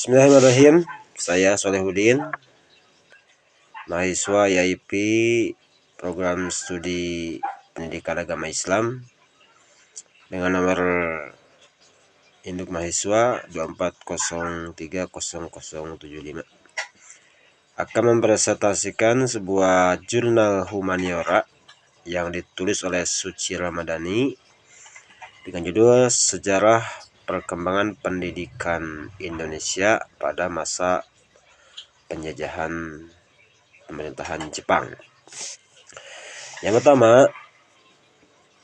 Bismillahirrahmanirrahim. Saya Solehudin, mahasiswa IAIP Program Studi Pendidikan Agama Islam dengan nomor induk mahasiswa 24030075 akan mempresentasikan sebuah jurnal humaniora yang ditulis oleh Suci Ramadhani dengan judul Sejarah Perkembangan Pendidikan Indonesia pada masa penjajahan pemerintahan Jepang. Yang pertama,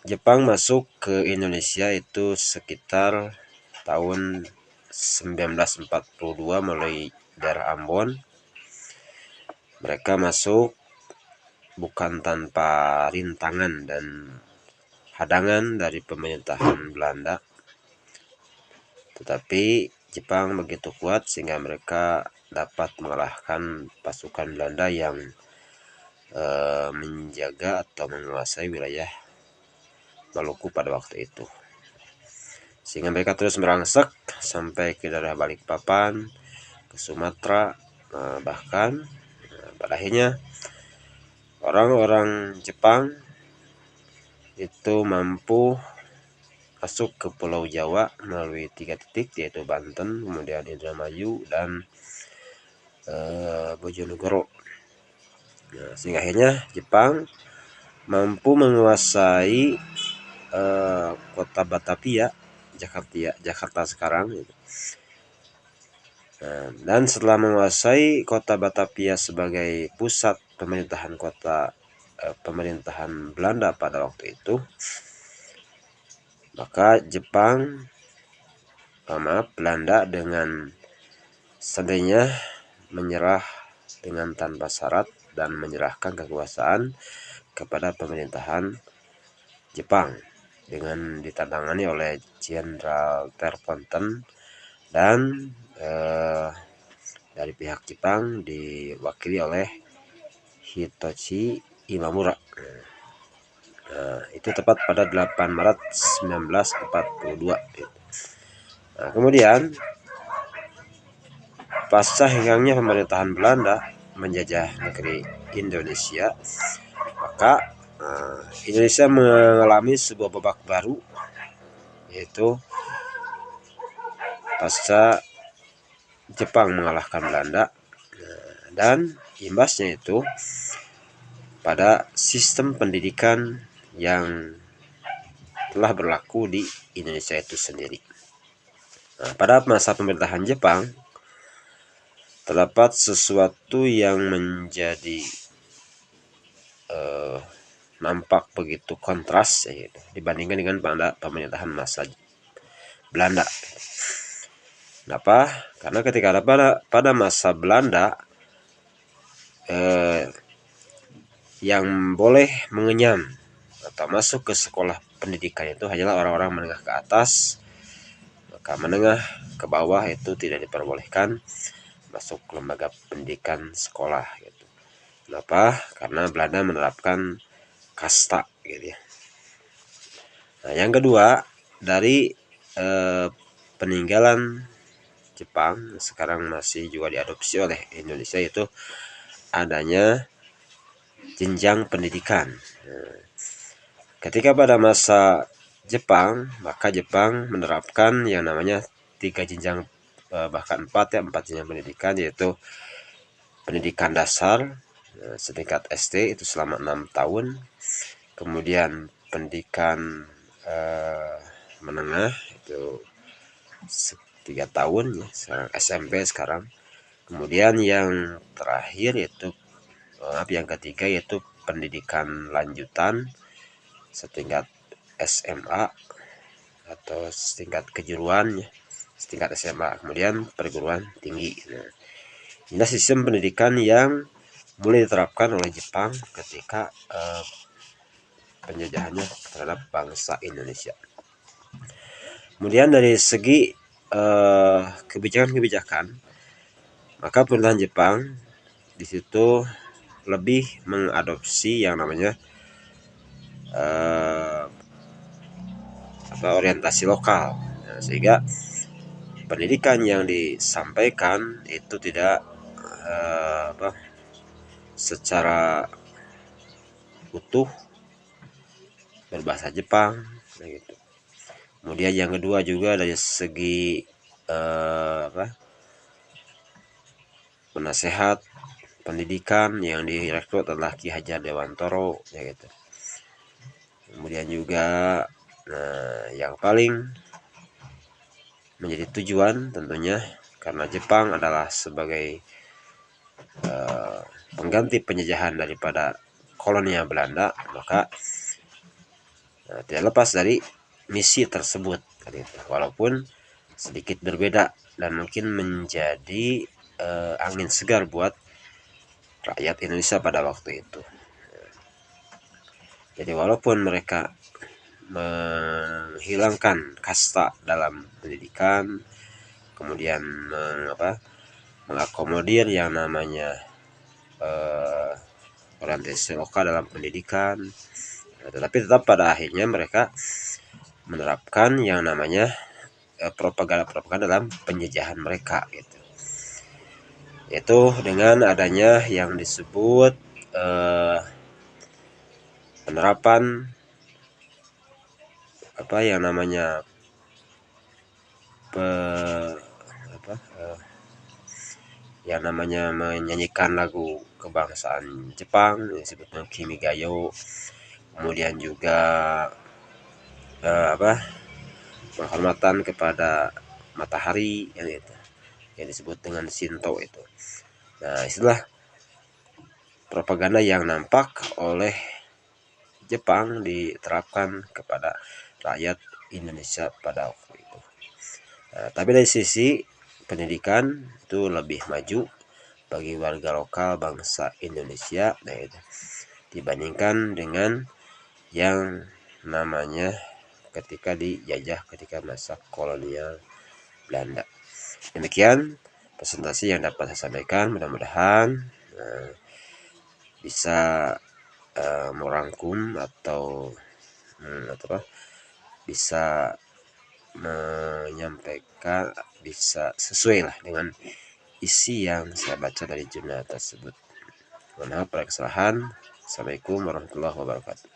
Jepang masuk ke Indonesia itu sekitar tahun 1942 melalui daerah Ambon. Mereka masuk bukan tanpa rintangan dan hadangan dari pemerintahan Belanda, tetapi Jepang begitu kuat sehingga mereka dapat mengalahkan pasukan Belanda yang menjaga atau menguasai wilayah Maluku pada waktu itu, sehingga mereka terus merangsek sampai ke daerah Balikpapan, ke Sumatera, bahkan pada akhirnya orang-orang Jepang itu mampu masuk ke Pulau Jawa melalui 3 titik, yaitu Banten, kemudian Indramayu, dan Bojonegoro. Sehingga akhirnya Jepang mampu menguasai kota Batavia, Jakarta sekarang. Dan setelah menguasai kota Batavia sebagai pusat pemerintahan Belanda pada waktu itu, maka Belanda dengan sendirinya menyerah dengan tanpa syarat dan menyerahkan kekuasaan kepada pemerintahan Jepang dengan ditandangani oleh Jenderal Terponten, dan dari pihak Jepang diwakili oleh Hitoshi Imamura. Itu tepat pada 8 Maret 1942. Kemudian pasca hinggangnya pemerintahan Belanda menjajah negeri Indonesia, maka Indonesia mengalami sebuah babak baru, yaitu pasca Jepang mengalahkan Belanda, dan imbasnya itu pada sistem pendidikan yang telah berlaku di Indonesia itu sendiri. Pada masa pemerintahan Jepang terdapat sesuatu yang menjadi nampak begitu kontras, yaitu dibandingkan dengan pemerintahan masa Belanda. Kenapa? Karena ketika pada masa Belanda yang boleh mengenyam atau masuk ke sekolah pendidikan itu hanyalah orang-orang menengah ke atas, maka menengah ke bawah itu tidak diperbolehkan masuk ke lembaga pendidikan sekolah gitu. Kenapa? Karena Belanda menerapkan kasta gitu ya. Yang kedua, dari peninggalan Jepang sekarang masih juga diadopsi oleh Indonesia, yaitu adanya jenjang pendidikan. Ketika pada masa Jepang, maka Jepang menerapkan yang namanya 3 jenjang, bahkan 4 jenjang pendidikan, yaitu pendidikan dasar setingkat SD itu selama 6 tahun, kemudian pendidikan menengah itu 3 tahun ya, sekarang SMP sekarang. Kemudian yang terakhir yang ketiga yaitu pendidikan lanjutan setingkat SMA atau setingkat kejuruan ya, setingkat SMA, kemudian perguruan tinggi. Ini sistem pendidikan yang mulai diterapkan oleh Jepang ketika penjajahannya terhadap bangsa Indonesia. Kemudian dari segi kebijakan, maka pemerintahan Jepang di situ lebih mengadopsi yang namanya orientasi lokal, sehingga pendidikan yang disampaikan itu tidak secara utuh berbahasa Jepang gitu. Kemudian yang kedua juga dari segi penasehat pendidikan yang direkrut adalah Ki Hajar Dewantoro ya gitu. Kemudian juga yang paling menjadi tujuan tentunya karena Jepang adalah sebagai pengganti penjajahan daripada kolonial Belanda, maka tidak lepas dari misi tersebut walaupun sedikit berbeda dan mungkin menjadi angin segar buat rakyat Indonesia pada waktu itu. Jadi walaupun mereka menghilangkan kasta dalam pendidikan, kemudian mengakomodir yang namanya orientasi lokal dalam pendidikan, tetapi tetap pada akhirnya mereka menerapkan yang namanya propaganda dalam penjajahan mereka gitu. Yaitu dengan adanya yang disebut penerapan yang namanya yang namanya menyanyikan lagu kebangsaan Jepang yang disebutnya Kimigayo, kemudian juga penghormatan kepada matahari yang disebut dengan Shinto itu. Nah, itulah propaganda yang nampak oleh Jepang diterapkan kepada rakyat Indonesia pada waktu itu. Nah, tapi dari sisi pendidikan itu lebih maju bagi warga lokal bangsa Indonesia dibandingkan dengan yang namanya ketika dijajah ketika masa kolonial Belanda. Demikian presentasi yang dapat saya sampaikan, mudah-mudahan bisa merangkum atau bisa menyampaikan, bisa sesuai lah dengan isi yang saya baca dari jurnal tersebut. Mohon maaf pada kesalahan. Assalamualaikum warahmatullahi wabarakatuh.